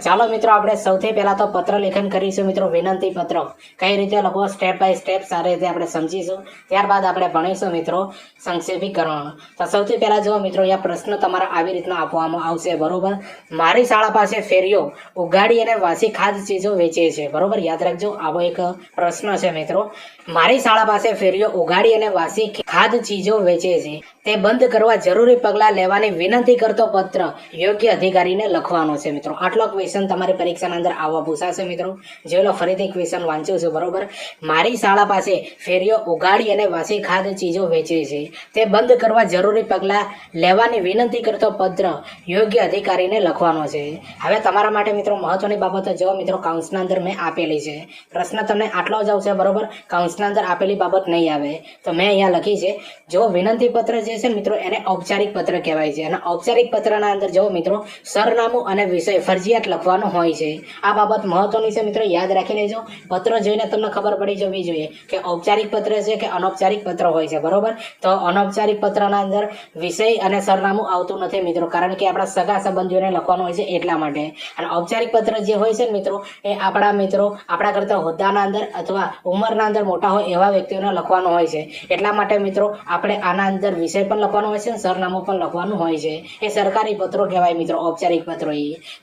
ચાલો મિત્રો આપણે સૌથી પહેલા તો પત્ર લેખન કરીશું મિત્રો, વિનંતી પત્ર કઈ રીતે લખવો સ્ટેપ બાય સ્ટેપ સારી રીતે આપણે સમજીશું. ત્યારબાદ આપણે ભણીશું મિત્રો સંક્ષેપીકરણ. તો સૌથી પહેલા જો મિત્રો અહીંયા પ્રશ્ન તમારા આવી રીતના આપવામાં આવશે, બરોબર. મારી શાળા પાસે ફેરીઓ ઉગાડી અને વાસી ખાદ્ય ચીજો વેચે છે, બરોબર. યાદ રાખજો, આવો એક પ્રશ્ન છે મિત્રો. મારી શાળા પાસે ફેરીઓ ઉગાડી અને વાસી ખાદ્ય ચીજો વેચે છે, તે બંધ કરવા જરૂરી પગલાં લેવાની વિનંતી કરતો પત્ર યોગ્ય અધિકારીને લખવાનો છે મિત્રો. આટલો ક્વેશ્ચન તમારી પરીક્ષાના અંદર આવવા પૂછાશે મિત્રો. જોઈ લો, ફરીથી ક્વેશ્ચન વાંચું છું, બરોબર. મારી શાળા પાસે ફેરીઓ ઉગાડી અને વાસી ખાદ્ય ચીજો વેચે છે, તે બંધ કરવા જરૂરી પગલાં લેવાની વિનંતી કરતો પત્ર યોગ્ય અધિકારીને લખવાનો છે. હવે તમારા માટે મિત્રો મહત્વની બાબતો જો મિત્રો કાઉન્સના અંદર મેં આપેલી છે. પ્રશ્ન તમને આટલો જ આવશે, બરોબર. કાઉન્સના અંદર આપેલી બાબત નહીં આવે. તો મેં અહીંયા લખી છે, જો વિનંતી પત્ર જે છે મિત્રો એને ઔપચારિક પત્ર કહેવાય છે. અને ઔપચારિક પત્રના અંદર જો મિત્રો સરનામું અને વિષય ફરજિયાત લખવાનો હોય છે. આ બાબત મહત્વની છે મિત્રો, યાદ રાખી લેજો. પત્ર જોઈને તમને ખબર પડી જવી જોઈએ કે ઔપચારિક પત્ર છે કે અનૌપચારિક પત્ર હોય છે, બરોબર. તો અનૌપચારિક પત્રના અંદર વિષય અને સરનામું આવતું નથી મિત્રો, કારણ કે આપણા સગા સંબંધીઓને લખવાનું હોય છે એટલા માટે. અને ઔપચારિક પત્ર જે હોય છે મિત્રો એ આપણા મિત્રો આપણા કરતા હોદ્દાના અંદર અથવા ઉંમરના અંદર મોટા હોય એવા વ્યક્તિઓને લખવાનું હોય છે. એટલા માટે મિત્રો આપણે આના અંદર વિષય પણ લખવાનો હોય છે અને સરનામું પણ લખવાનું હોય છે. એ સરકારી પત્રો કહેવાય મિત્રો, ઔપચારિક પત્રો.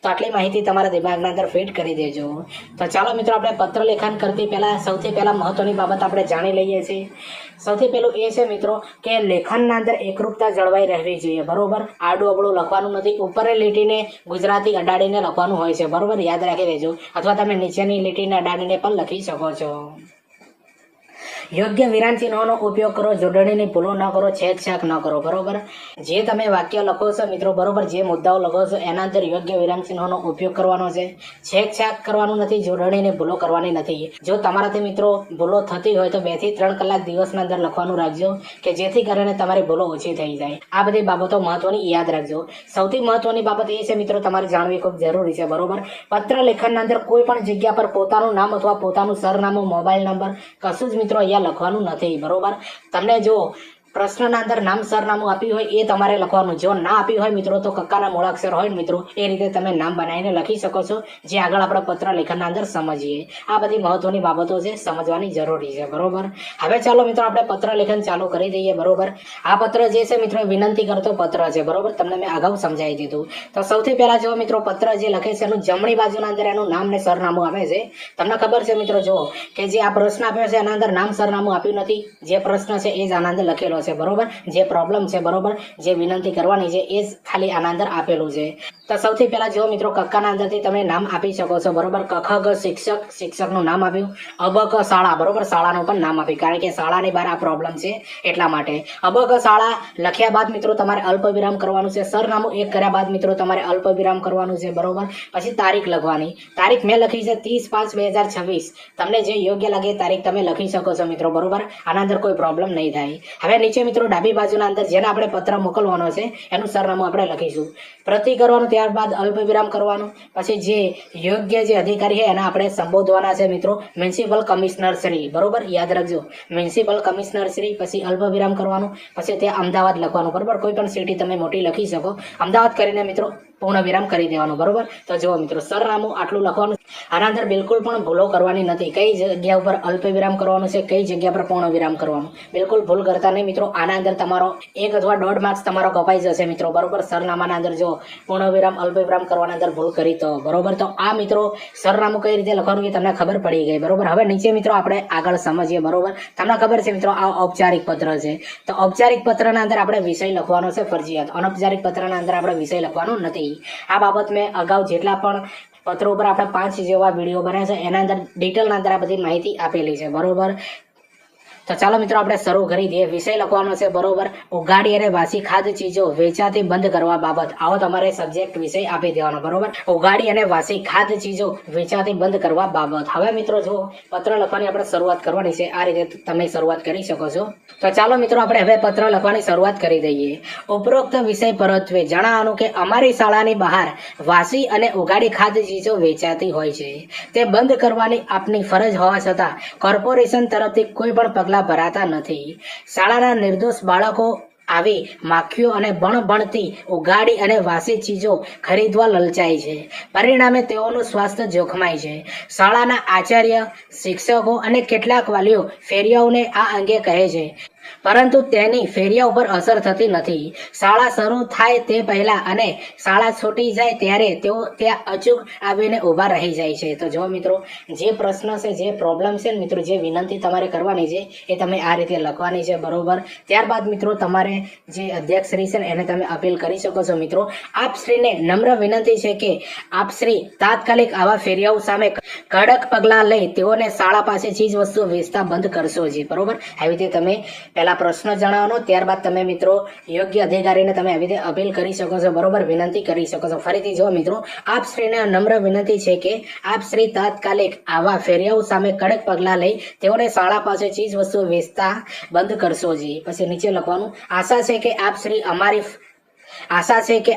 તો આટલી માહિતી તમારા દિમાગના અંદર ફિટ કરી દેજો. તો ચાલો મિત્રો આપણે પત્ર લેખન કરતી પહેલા સૌથી પહેલા મહત્વની બાબત આપણે જાણી લઈએ છીએ. સૌથી પહેલું એ છે મિત્રો કે લેખનના અંદર એકરૂપતા જળવાઈ રહેવી જોઈએ, બરોબર. આડું અબડું લખવાનું નથી, ઉપરની લીટીને ગુજરાતી અડાડીને લખવાનું હોય છે, બરોબર. યાદ રાખી દેજો. અથવા તમે નીચેની લીટીને અડાડીને પણ લખી શકો છો. યોગ્ય વિરામ ચિહ્નોનો ઉપયોગ કરો, જોડણીની ભૂલો ન કરો, છેકછાક ન કરો, બરોબર. જે તમે વાક્ય લખો છો મિત્રો, બરોબર, જે મુદ્દાઓ લખો છો એના અંદર યોગ્ય વિરામ ચિહ્નોનો ઉપયોગ કરવાનો છે. છેકછાક કરવાનું નથી, જોડણીની ભૂલો કરવાની નથી. જો તમારાથી મિત્રો ભૂલો થતી હોય તો 2 થી 3 કલાક દિવસના અંદર લખવાનું રાખજો, કે જેથી કરીને તમારી ભૂલો ઓછી થઈ જાય. આ બધી બાબતો મહત્વની યાદ રાખજો. સૌથી મહત્વની બાબત એ છે મિત્રો તમારે જાણવી ખૂબ જરૂરી છે, બરોબર. પત્ર લેખનના અંદર કોઈ પણ જગ્યા પર પોતાનું નામ અથવા પોતાનું સરનામું, મોબાઈલ નંબર કશું જ મિત્રો લખવાનું નથી, બરોબર. તમને જો પ્રશ્નના અંદર નામ સરનામું આપ્યું હોય એ તમારે લખવાનું. જો ના આપ્યું હોય મિત્રો તો કક્કાના મૂળાક્ષર હોય ને મિત્રો એ રીતે તમે નામ બનાવીને લખી શકો છો, જે આગળ આપણે પત્ર લેખનના અંદર સમજીએ. આ બધી મહત્વની બાબતો છે, સમજવાની જરૂરી છે, બરોબર. હવે ચાલો મિત્રો આપણે પત્ર લેખન ચાલુ કરી દઈએ, બરોબર. આ પત્ર જે છે મિત્રો વિનંતી કરતો પત્ર છે, બરોબર. તમને મેં અગાઉ સમજાવી દીધું. તો સૌથી પહેલા જો મિત્રો પત્ર જે લખે છે એનું જમણી બાજુના અંદર એનું નામ ને સરનામું આવે છે. તમને ખબર છે મિત્રો જો કે જે આ પ્રશ્ન આપ્યો છે એના અંદર નામ સરનામું આપ્યું નથી. જે પ્રશ્ન છે એ જ આના અંદર લખેલો છે, બરોબર. જે પ્રોબ્લેમ છે, બરોબર, જે વિનંતી કરવાની છે એ જ ખાલી આના અંદર આપેલું છે. તો સૌથી પહેલા જો મિત્રો કક્કાના અંદરથી તમે નામ આપી શકો છો, બરોબર. કખ ગ શિક્ષક, શિક્ષકનું નામ આપ્યું. અબ ક શાળા, બરોબર, શાળાનું પણ નામ આપ્યું, કારણ કે શાળાની બહાર આ પ્રોબ્લેમ છે એટલા માટે. અબ ક શાળા લખ્યા બાદ મિત્રો તમારે અલ્પ વિરામ કરવાનું છે. સરનામું 1 કર્યા બાદ મિત્રો તમારે અલ્પ વિરામ કરવાનું છે, બરોબર. પછી તારીખ લખવાની. તારીખ મેં લખી છે 30/5/2026. તમને જે યોગ્ય લાગે એ તારીખ તમે લખી શકો છો મિત્રો, બરોબર. આના અંદર કોઈ પ્રોબ્લેમ નહીં થાય. હવે નીચે મિત્રો ડાબી બાજુના અંદર જેને આપણે પત્ર મોકલવાનો છે એનું સરનામું આપણે લખીશું. પ્રતિ કરવાનું, ત્યારબાદ અલ્પ વિરામ કરવાનું. પછી જે યોગ્ય જે અધિકારી છે એને આપણે સંબોધવાના છે મિત્રો, મ્યુનિસિપલ કમિશનર શ્રી, બરોબર. યાદ રાખજો, મ્યુનિસિપલ કમિશનર શ્રી. પછી અલ્પ વિરામ કરવાનું. પછી ત્યાં અમદાવાદ લખવાનું, બરોબર. કોઈ પણ સિટી તમે મોટી લખી શકો. અમદાવાદ કરીને મિત્રો પૂર્ણ વિરામ કરી દેવાનું, બરોબર. તો જુઓ મિત્રો સરનામું આટલું લખવાનું. આના અંદર બિલકુલ પણ ભૂલો કરવાની નથી. કઈ જગ્યા ઉપર અલ્પ વિરામ કરવાનું છે, કઈ જગ્યા પર પૂર્ણ વિરામ કરવાનું, બિલકુલ ભૂલ કરતા નહીં મિત્રો. આના અંદર તમારો 1 અથવા 1.5 માર્ક્સ તમારો કપાઈ જશે મિત્રો, બરોબર. સરનામાના અંદર જો પૂર્ણ વિરામ અલ્પ વિરામ કરવાના અંદર ભૂલ કરી તો, બરોબર. તો આ મિત્રો સરનામું કઈ રીતે લખવાનું એ તમને ખબર પડી ગઈ, બરોબર. હવે નીચે મિત્રો આપણે આગળ સમજીએ, બરોબર. તમને ખબર છે મિત્રો આ ઔપચારિક પત્ર છે. તો ઔપચારિક પત્રના અંદર આપણે વિષય લખવાનો છે ફરજિયાત. અનૌપચારિક પત્રના અંદર આપણે વિષય લખવાનો નથી. આ બાબત મેં અગાઉ જેટલા પણ પત્રો ઉપર આપણે 5 જેવા વિડીયો બનાવ્યા છે એના અંદર ડિટેલના અંદર આ બધી માહિતી આપેલી છે, બરોબર. તો ચાલો મિત્રો આપણે શરૂ કરી દઈએ. વિષય લખવાનો છે, બરોબર. ઉગાડી અને વાસી ખાદ્ય ચીજો વેચાતી બંધ કરવા બાબત. આવો તમારે સબ્જેક્ટ વિષય આપી દેવાનો, બરોબર. ઉગાડી અને વાસી ખાદ્ય ચીજો વેચાતી બંધ કરવા બાબત. હવે મિત્રો જો પત્ર લખવાની આપણે શરૂઆત કરવાની છે. આ રીતે તમે શરૂઆત કરી શકો છો. તો ચાલો મિત્રો આપણે હવે પત્ર લખવાની શરૂઆત કરી દઈએ. ઉપરોક્ત વિષય પરત્વે જણાવવાનું કે અમારી શાળાની બહાર વાસી અને ઉગાડી ખાદ્ય ચીજો વેચાતી હોય છે, તે બંધ કરવાની આપની ફરજ હોવા છતાં કોર્પોરેશન તરફથી કોઈ પણ પગલાં ભરાતા નથી. શાળાના નિર્દોષ બાળકો આવી માખીઓ અને ભણતી ઉગાડી અને વાસી ચીજો ખરીદવા લલચાય છે. પરિણામે તેઓનું સ્વાસ્થ્ય જોખમાય છે. શાળાના આચાર્ય, શિક્ષકો અને કેટલાક વાલીઓ ફેરિયાઓને આ અંગે કહે છે, પરંતુ તેની ફેરિયા ઉપર અસર થતી નથી. શાળા શરૂ થાય તે પહેલા અને શાળા છૂટી જાય ત્યારે તેઓ ત્યાં અચૂક આવીને ઊભા રહી જાય છે. તો જો મિત્રો, જે પ્રશ્ન છે, જે પ્રોબ્લેમ છે મિત્રો, જે વિનંતી તમારે કરવાની છે એ તમે આ રીતે લખવાની છે, બરોબર. ત્યારબાદ મિત્રો તમારે જે અધ્યક્ષશ્રી છે એને તમે અપીલ કરી શકો છો. મિત્રો, આપશ્રીને નમ્ર વિનંતી છે કે આપશ્રી તાત્કાલિક આવા ફેરિયાઓ સામે કડક પગલાં લઈ તેઓને શાળા પાસે ચીજ વસ્તુઓ વેચતા બંધ કરશો જી, બરોબર. આવી રીતે તમે પહેલા પ્રશ્ન જણાવવાનો, ત્યારબાદ તમે મિત્રો યોગ્ય અધિકારીને તમે આવી રીતે અપીલ કરી શકો છો, બરોબર, વિનંતી કરી શકો છો. ફરીથી જો મિત્રો, આપશ્રીને નમ્ર વિનંતી છે કે આપશ્રી તાત્કાલિક આવા ફેરિયાઓ સામે કડક પગલાં લઈ તેઓને શાળા પાસે ચીજ વસ્તુઓ વેચતા બંધ કરશો જી. પછી નીચે લખવાનું, આશા છે કે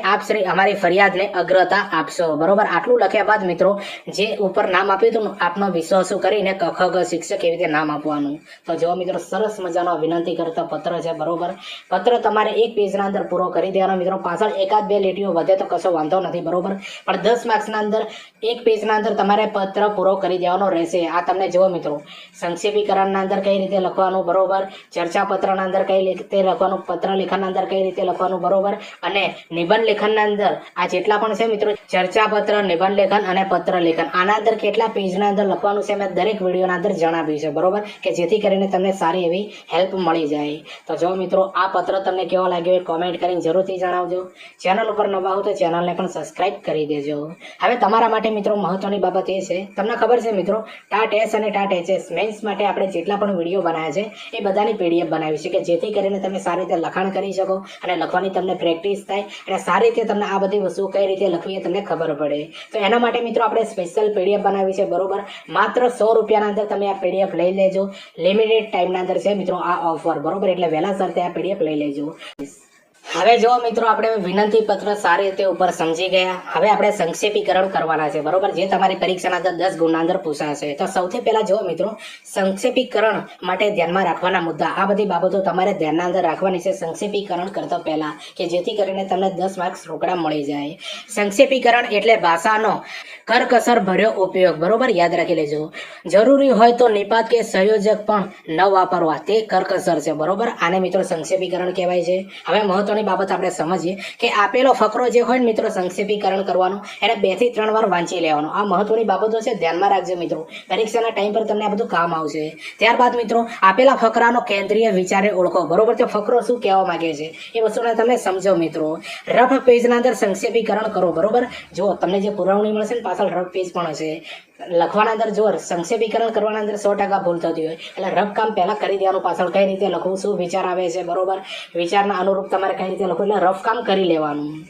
આપશ્રી અમારી ફરિયાદને અગ્રતા આપશો, બરોબર. આટલું લખ્યા બાદ મિત્રો જે ઉપર નામ આપ્યું હતું આપનો વિશ્વાસો કરીને કખગ શિક્ષક એવી રીતે નામ આપવાનું. તો જો મિત્રો, સરસ મજાનો વિનંતી કરતા પત્ર છે, બરોબર. પત્ર તમારે એક પેજના અંદર પૂરો કરી દેવાનો મિત્રો. પાછળ એકાદ બે લીટીઓ વધે તો કશો વાંધો નથી, બરોબર, પણ 10 માર્ક્સના અંદર એક પેજના અંદર તમારે પત્ર પૂરો કરી દેવાનો રહેશે. આ તમને જુઓ મિત્રો, સંક્ષેપીકરણના અંદર કઈ રીતે લખવાનું, બરોબર, ચર્ચા પત્રના અંદર કઈ રીતે લખવાનું, પત્ર લેખનના અંદર કઈ રીતે લખવાનું, બરોબર, અને નિબંધ લેખનના અંદર આ જેટલા પણ છે મિત્રો, ચર્ચા પત્ર, નિબંધ લેખન અને પત્ર લેખન, આના અંદર કેટલા પેજના અંદર લખવાનું છે મેં દરેક વિડીયોના અંદર જણાવ્યું છે, બરોબર, કે જેથી કરીને તમને સારી એવી હેલ્પ મળી જાય. તો જો મિત્રો, આ પત્ર તમને કેવો લાગ્યો એ કોમેન્ટ કરીને જરૂરથી જણાવજો. ચેનલ ઉપર નવા હો તો ચેનલને પણ સબસ્ક્રાઇબ કરી દેજો. હવે તમારા માટે મિત્રો મહત્વની બાબત એ છે, તમને ખબર છે મિત્રો, ટાટ એસ અને ટાટ એચએસ મેન્સ માટે આપણે જેટલા પણ વિડીયો બનાવ્યા છે એ બધાની પીડીએફ બનાવી છે, કે જેથી કરીને તમે સારી રીતે લખાણ કરી શકો અને લખવાની તમને પ્રેક્ટિસ થાય અને સારી રીતે તમને આ બધી વસ્તુઓ કઈ રીતે લખવી એ તમને ખબર પડે. તો એના માટે મિત્રો આપણે સ્પેશિયલ પીડીએફ બનાવી છે, બરોબર. માત્ર 100 રૂપિયાના અંદર તમે આ પીડીએફ લઈ લેજો. લિમિટેડ ટાઈમના અંદર છે મિત્રો આ ઓફર, બરોબર, એટલે વહેલા સરતે આ પીડીએફ લઈ લેજો. હવે જો મિત્રો, આપણે વિનંતી પત્ર સારી રીતે ઉપર સમજી ગયા. હવે આપણે સંક્ષેપીકરણ કરવાના છે, બરોબર, જે તમારી પરીક્ષાના અંદર 10 ગુણના અંદર પૂછાશે. તો સૌથી પહેલા જો મિત્રો, સંક્ષેપીકરણ માટે ધ્યાનમાં રાખવાના મુદ્દા, આ બધી બાબતો તમારે ધ્યાનના અંદર રાખવાની છે સંક્ષેપીકરણ કરતા પહેલા, કે જેથી કરીને તમને 10 માર્ક્સ રોકડા મળી જાય. સંક્ષેપીકરણ એટલે ભાષાનો કરકસર ભર્યો ઉપયોગ, બરોબર, યાદ રાખી લેજો. જરૂરી હોય તો નિપાત કે સંયોજક પણ ન વાપરવા, તે કરકસર છે, બરોબર. આને મિત્રો સંક્ષેપીકરણ કહેવાય છે. હવે મહત્વની બાબત આપણે સમજીએ કે આપેલો ફકરો જે હોય ને મિત્રો, સંક્ષેપીકરણ કરવાનું એને 2 થી 3 વાર વાંચી લેવાનું. આ મહત્વની બાબતો છે, ધ્યાનમાં રાખજો મિત્રો, પરીક્ષાના ટાઈમ પર તમને આ બધું કામ આવશે. ત્યારબાદ મિત્રો, આપેલા ફકરાનો કેન્દ્રીય વિચારે ઓળખો, બરોબર, તો ફકરો શું કહેવા માંગે છે એ વસ્તુને તમે સમજો મિત્રો. રફ પેજના અંદર સંક્ષેપીકરણ કરો, બરોબર. જો તમને જે પુરવણી મળશે ને પાછળ રફ પેજ પણ હશે. લખવાના અંદર જો સંક્ષેપીકરણ કરવાના અંદર 100% ભૂલ થતી હોય એટલે રફ કામ પહેલા કરી દેવાનું, પાછળ કઈ રીતે લખવું, શું વિચાર આવે છે, બરોબર, વિચારના અનુરૂપ તમારે કઈ રીતે લખવું, એટલે રફ કામ કરી લેવાનું.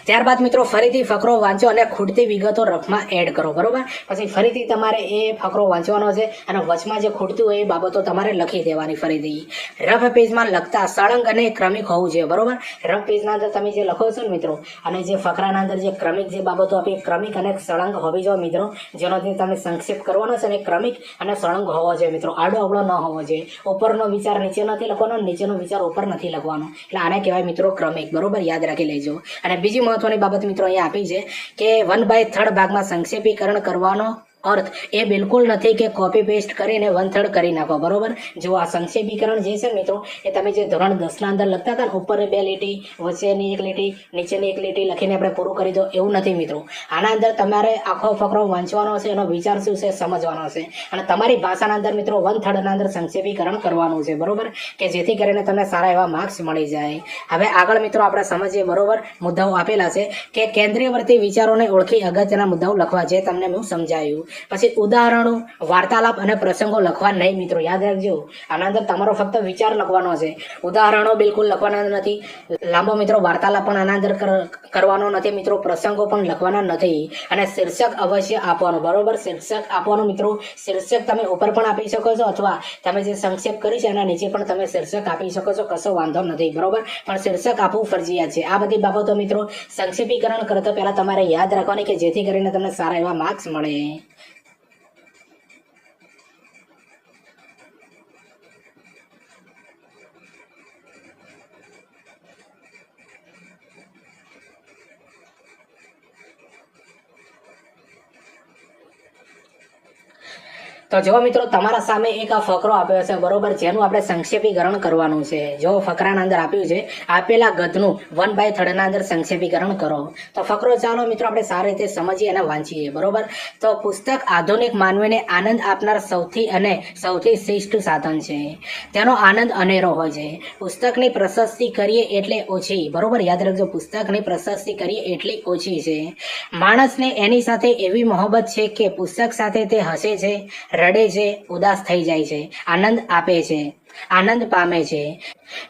ત્યારબાદ મિત્રો ફરીથી ફકરો વાંચો અને ખૂટતી વિગતો રફમાં એડ કરો, બરોબર. પછી ફરીથી તમારે એ ફકરો વાંચવાનો છે અને વચમાં જે ખૂટતું હોય એ બાબતો તમારે લખી દેવાની ફરીથી. રફ પેજમાં લખતા સળંગ અને ક્રમિક હોવું જોઈએ, બરોબર. રફ પેજના અંદર તમે જે લખો છો ને મિત્રો, અને જે ફકરાના અંદર જે ક્રમિક જે બાબતો આપી, ક્રમિક અને સળંગ હોવી જોઈએ મિત્રો, જેનાથી તમે સંક્ષેપ કરવાનો છે ને ક્રમિક અને સળંગ હોવો જોઈએ મિત્રો, આડો અવળો ન હોવો જોઈએ. ઉપરનો વિચાર નીચે નથી લખવાનો, નીચેનો વિચાર ઉપર નથી લખવાનો, એટલે આને કહેવાય મિત્રો ક્રમિક, બરોબર, યાદ રાખી લેજો. અને બીજી મહત્વની બાબત મિત્રો અહીંયા આપી છે કે 1/3 ભાગમાં સંક્ષેપીકરણ કરવાનો અર્થ એ બિલકુલ નથી કે કોપી પેસ્ટ કરીને 1/3 કરી નાખો, બરોબર. જો આ સંક્ષેપીકરણ જે છે મિત્રો, એ તમે જે ધોરણ 10 ના અંદર લખતા હતા ને, ઉપર 2 લીટી, વચ્ચેની 1 લીટી, નીચેની 1 લીટી લખીને આપણે પૂરું કરી દો, એવું નથી મિત્રો. આના અંદર તમારે આખો ફકરો વાંચવાનો છે, એનો વિચાર શું છે સમજવાનો છે, અને તમારી ભાષાના અંદર મિત્રો 1/3 ના અંદર સંક્ષેપીકરણ કરવાનું છે, બરોબર, કે જેથી કરીને તમને સારા એવા માર્ક્સ મળી જાય. હવે આગળ મિત્રો આપણે સમજીએ, બરોબર. મુદ્દાઓ આપેલા છે કે કેન્દ્રીયવર્તી વિચારોને ઓળખી અગત્યના મુદ્દાઓ લખવા, જે તમને હું સમજાયું. પછી ઉદાહરણો, વાર્તાલાપ અને પ્રસંગો લખવા નહીં મિત્રો, યાદ રાખજો. આના અંદર તમારો ફક્ત વિચાર લખવાનો છે, ઉદાહરણો બિલકુલ લખવાના નથી, લાંબો મિત્રો વાર્તાલાપ પણ આના અંદર કરવાનો નથી મિત્રો, પ્રસંગો પણ લખવાના નથી. અને શીર્ષક અવશ્ય આપવાનું, બરોબર. શીર્ષક આપવાનું મિત્રો, શીર્ષક તમે ઉપર પણ આપી શકો છો, અથવા તમે જે સંક્ષેપ કરી છે એના નીચે પણ તમે શીર્ષક આપી શકો છો, કશો વાંધો નથી, બરોબર, પણ શીર્ષક આપવું ફરજિયાત છે. આ બધી બાબતો મિત્રો સંક્ષેપીકરણ કરતા પહેલા તમારે યાદ રાખવાની, કે જેથી કરીને તમને સારા એવા માર્ક્સ મળે. તો જો મિત્રો તમારા સામે એક આ ફકરો આપ્યો છે બરોબર, જેનું આપણે સંક્ષેપીકરણ કરવાનું છે. જો ફકરાના અંદર આપ્યું છે આપેલા ગદ્યનું 1/3 ના અંદર સંક્ષેપીકરણ કરો. તો ફકરો ચાલો મિત્રો આપણે સારી રીતે સમજીએ અને વાંચીએ બરોબર. તો પુસ્તક આધુનિક માનવીને આનંદ આપનાર સૌથી શ્રેષ્ઠ સાધન છે. તેનો આનંદ અનેરો હોય છે. પુસ્તકની પ્રશસ્તિ કરીએ એટલે ઓછી, બરોબર, યાદ રાખજો, પુસ્તકની પ્રશસ્તિ કરીએ એટલી ઓછી છે. માણસને એની સાથે એવી મોહબ્બત છે કે પુસ્તક સાથે તે હસે છે, રડે છે, ઉદાસ થઈ જાય છે, આનંદ આપે છે, આનંદ પામે છે.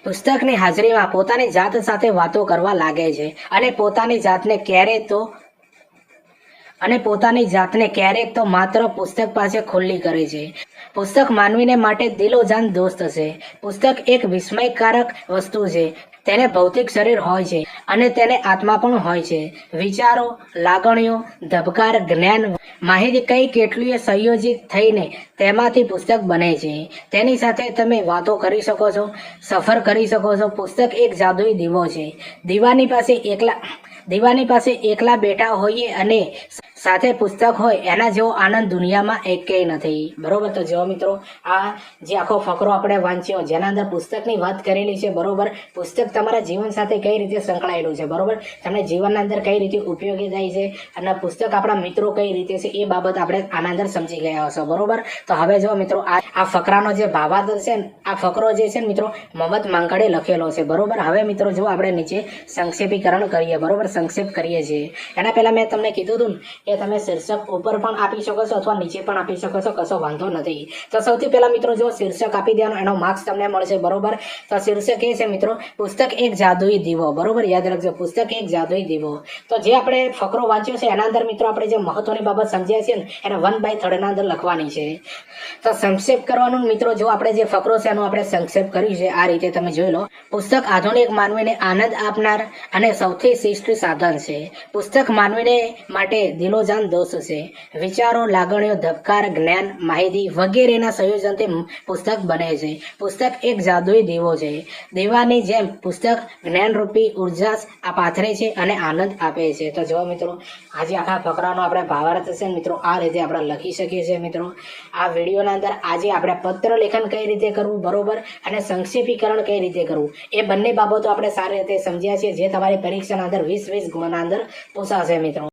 પુસ્તકની હાજરીમાં પોતાની જાત સાથે વાતો કરવા લાગે છે અને પોતાની જાતને ક્યારેક તો માત્ર પુસ્તક પાસે ખુલ્લી કરે છે. પુસ્તક માનવીને માટે દિલોજાન દોસ્ત છે. પુસ્તક એક વિસ્મયકારક વસ્તુ છે. તેને ભૌતિક શરીર હોય છે અને તેને આત્મા પણ હોય છે. વિચારો, લાગણીઓ, ધબકાર, જ્ઞાન, માહિતી કઈ કેટલીય સંયોજિત થઈને તેમાંથી પુસ્તક બને છે. તેની સાથે તમે વાતો કરી શકો છો, સફર કરી શકો છો. પુસ્તક એક જાદુઈ દીવો છે. દીવાની પાસે એકલા બેઠા હોઈએ અને સાથે પુસ્તક હોય એના જેવો આનંદ દુનિયામાં એકેય નથી. બરોબર. તો જો મિત્રો આ જે આખો ફકરો આપણે વાંચ્યો જેના અંદર પુસ્તકની વાત કરેલી છે બરોબર. પુસ્તક તમારા જીવન સાથે કઈ રીતે સંકળાયેલું છે બરોબર, તમને જીવનના અંદર કઈ રીતે ઉપયોગી થાય છે અને પુસ્તક આપણા મિત્રો કઈ રીતે છે એ બાબત આપણે આના અંદર સમજી ગયા હશો બરોબર. તો હવે જો મિત્રો આ ફકરાનો જે ભાવાર્થ છે ને, આ ફકરો જે છે ને મિત્રો મહમદ માંકડે લખેલો છે બરોબર. હવે મિત્રો જો આપણે નીચે સંક્ષેપીકરણ કરીએ બરોબર, સંક્ષેપ કરીએ છીએ. એના પહેલા મેં તમને કીધું હતું એ તમે શીર્ષક ઉપર પણ આપી શકો છો અથવા નીચે પણ આપી શકો છો, કશો વાંધો નથી. તો સૌથી પહેલા મિત્રો જો શીર્ષક આપી દેવાનો, એનો માર્ક્સ તમને મળશે બરોબર. તો શીર્ષક એ છે મિત્રો પુસ્તક એક જાદુઈ દીવો, બરોબર, યાદ રાખજો, પુસ્તક એક જાદુઈ દીવો. તો જે આપણે ફકરો વાંચ્યો છે એના અંદર મિત્રો આપણે જે મહત્વની બાબત સમજ્યા છે ને એને 1/3 ના અંદર લખવાની છે. તો સંક્ષેપ કરવાનું મિત્રો, જો આપણે જે ફકરો છે એનો આપણે સંક્ષેપ કર્યું છે આ રીતે તમે જોઈ લો. પુસ્તક આધુનિક માનવીને આનંદ આપનાર અને સૌથી શ્રેષ્ઠ સાધન છે. પુસ્તક માનવીને માટે દિલોજાન દોસ્ત છે. વિચારો, લાગણીઓ, ધબકાર, જ્ઞાન, માહિતી વગેરેના સંયોજનથી પુસ્તક બને છે. પુસ્તક એક જાદુઈ દીવો છે. દીવાની જેમ પુસ્તક જ્ઞાનરૂપી ઉર્જા પાથરે છે અને આનંદ આપે છે. તો જો મિત્રો આજે આખા ફકરાનો આપણે ભાવાર્થ છે મિત્રો આ રીતે આપણે લખી શકીએ છીએ. મિત્રો આ વિડીયોના અંદર આજે આપણે પત્ર લેખન કઈ રીતે કરવું બરોબર અને સંક્ષેપીકરણ કઈ રીતે કરવું એ બંને બાબતો આપણે સારી રીતે સમજ્યા છીએ, જે તમારી પરીક્ષાના અંદર 20 ગુણના અંદર પૂછાશે મિત્રો.